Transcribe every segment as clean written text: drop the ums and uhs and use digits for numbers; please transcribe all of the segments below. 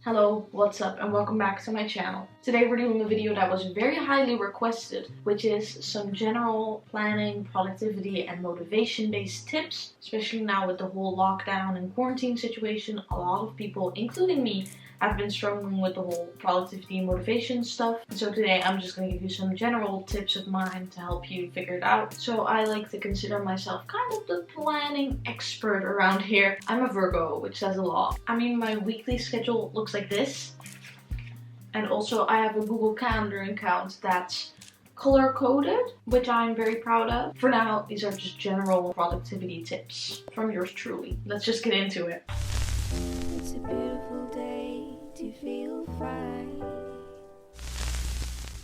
Hello, what's up, and welcome back to my channel. Today we're doing a video that was very highly requested, which is some general planning, productivity, and motivation based tips. Especially now with the whole lockdown and quarantine situation, a lot of people, including me, have been struggling with the whole productivity and motivation stuff. So today I'm just going to give you some general tips of mine to help you figure it out. So I like to consider myself kind of the planning expert around here. I'm a Virgo, which says a lot. I mean, my weekly schedule looks like this. And also I have a Google Calendar account that's color coded, which I'm very proud of. For now, these are just general productivity tips from yours truly. Let's just get into it. It's a beautiful day to feel fine.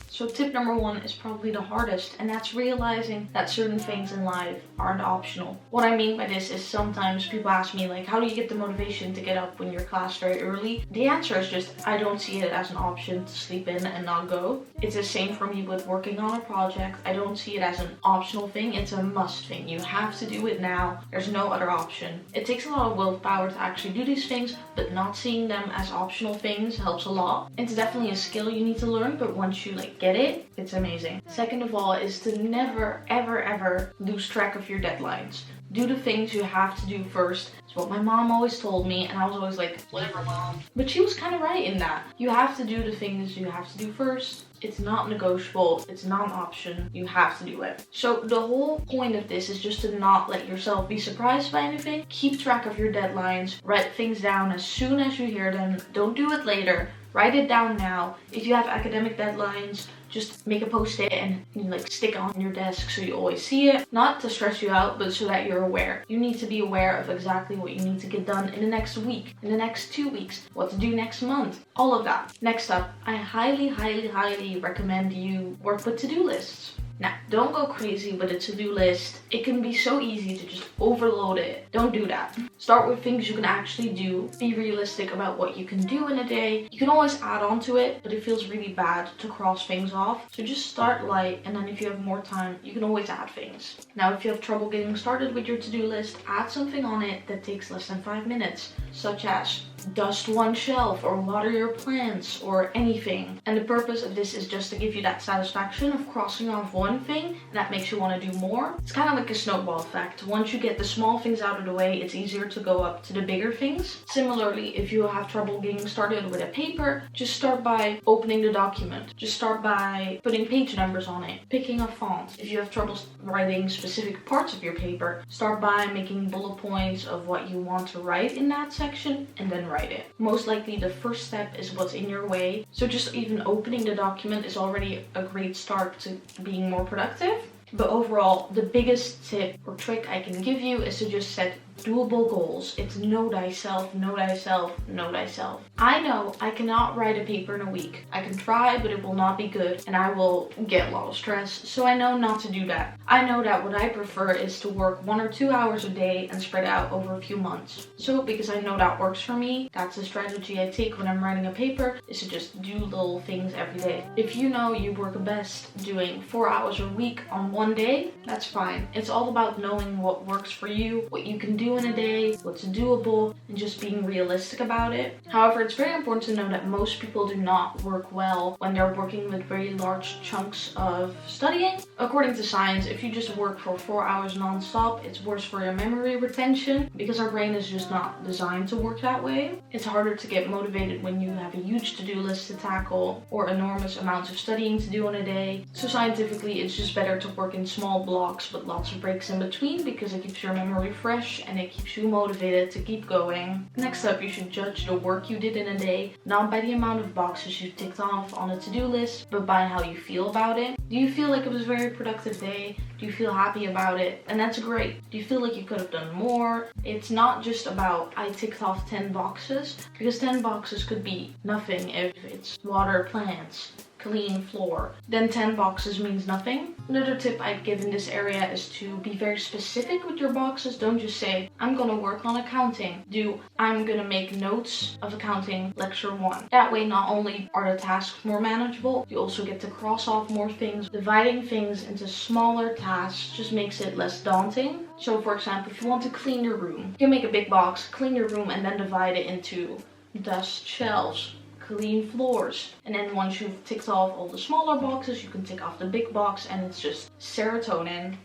So tip number one is probably the hardest, and that's realizing that certain things in life aren't optional. What I mean by this is sometimes people ask me like, how do you get the motivation to get up when your class very early? The answer is just, I don't see it as an option to sleep in and not go. It's the same for me with working on a project. I don't see it as an optional thing, it's a must thing. You have to do it now. There's no other option. It takes a lot of willpower to actually do these things, but not seeing them as optional things helps a lot. It's definitely a skill you need to learn, but once you get it, it's amazing. Second of all is to never ever lose track of your deadlines. Do the things you have to do first. It's what my mom always told me, and I was always like, whatever, mom. But she was kind of right in that. You have to do the things you have to do first. It's not negotiable. It's not an option. You have to do it. So the whole point of this is just to not let yourself be surprised by anything. Keep track of your deadlines. Write things down as soon as you hear them. Don't do it later. Write it down now. If you have academic deadlines, just make a post-it and stick it on your desk so you always see it. Not to stress you out, but so that you're aware. You need to be aware of exactly what you need to get done in the next week, in the next 2 weeks, what to do next month, all of that. Next up, I highly recommend you work with to-do lists. Now, don't go crazy with a to-do list. It can be so easy to just overload it. Don't do that. Start with things you can actually do. Be realistic about what you can do in a day. You can always add on to it, but it feels really bad to cross things off. So just start light, and then if you have more time, you can always add things. Now, if you have trouble getting started with your to-do list, add something on it that takes less than 5 minutes, such as dust one shelf or water your plants or anything. And the purpose of this is just to give you that satisfaction of crossing off one thing, and that makes you want to do more. It's kind of like a snowball effect. Once you get the small things out of the way, it's easier to go up to the bigger things. Similarly, if you have trouble getting started with a paper, just start by opening the document. Just start by putting page numbers on it, picking a font. If you have trouble writing specific parts of your paper, start by making bullet points of what you want to write in that section, and then write it. Most likely the first step is what's in your way, so just even opening the document is already a great start to being more productive. But overall, the biggest tip or trick I can give you is to just set doable goals. It's know thyself, know thyself, know thyself. I know I cannot write a paper in a week. I can try, but it will not be good, and I will get a lot of stress, so I know not to do that. I know that what I prefer is to work 1 or 2 hours a day and spread out over a few months. So because I know that works for me, that's the strategy I take when I'm writing a paper, is to just do little things every day. If you know you work best doing 4 hours a week on one day, that's fine. It's all about knowing what works for you, what you can do in a day, what's doable, and just being realistic about it. However, it's very important to know that most people do not work well when they're working with very large chunks of studying. According to science, if you just work for 4 hours non-stop, it's worse for your memory retention because our brain is just not designed to work that way. It's harder to get motivated when you have a huge to-do list to tackle or enormous amounts of studying to do in a day. So scientifically, it's just better to work in small blocks with lots of breaks in between because it keeps your memory fresh and it keeps you motivated to keep going. Next up, you should judge the work you did in a day, not by the amount of boxes you ticked off on a to-do list, but by how you feel about it. Do you feel like it was a very productive day? Do you feel happy about it? And that's great. Do you feel like you could have done more? It's not just about I ticked off 10 boxes, because 10 boxes could be nothing if it's water plants, clean floor. Then 10 boxes means nothing. Another tip I'd give in this area is to be very specific with your boxes. Don't just say, I'm gonna work on accounting. Do, I'm gonna make notes of accounting lecture 1. That way not only are the tasks more manageable, you also get to cross off more things. Dividing things into smaller tasks just makes it less daunting. So for example, if you want to clean your room, you can make a big box, clean your room, and then divide it into dust shelves, clean floors. And then once you've ticked off all the smaller boxes, you can tick off the big box, and it's just serotonin.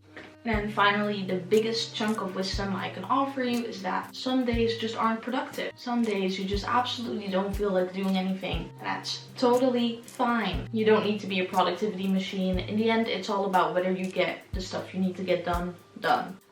And then finally, the biggest chunk of wisdom I can offer you is that some days just aren't productive. Some days you just absolutely don't feel like doing anything. And that's totally fine. You don't need to be a productivity machine. In the end, it's all about whether you get the stuff you need to get done.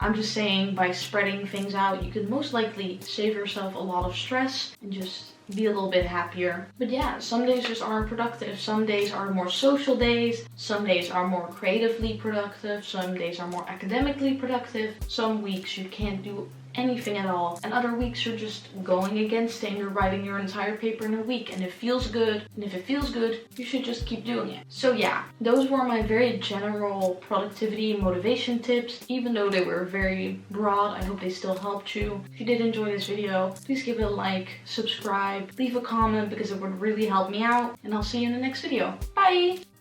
I'm just saying, by spreading things out, you could most likely save yourself a lot of stress and just be a little bit happier. But yeah, some days just aren't productive. Some days are more social days. Some days are more creatively productive. Some days are more academically productive. Some weeks you can't do anything at all, and other weeks you're just going against it and you're writing your entire paper in a week, and it feels good. And if it feels good, you should just keep doing it. So yeah, those were my very general productivity and motivation tips. Even though they were very broad, I hope they still helped you. If you did enjoy this video, please give it a like, subscribe, leave a comment, because it would really help me out, and I'll see you in the next video. Bye!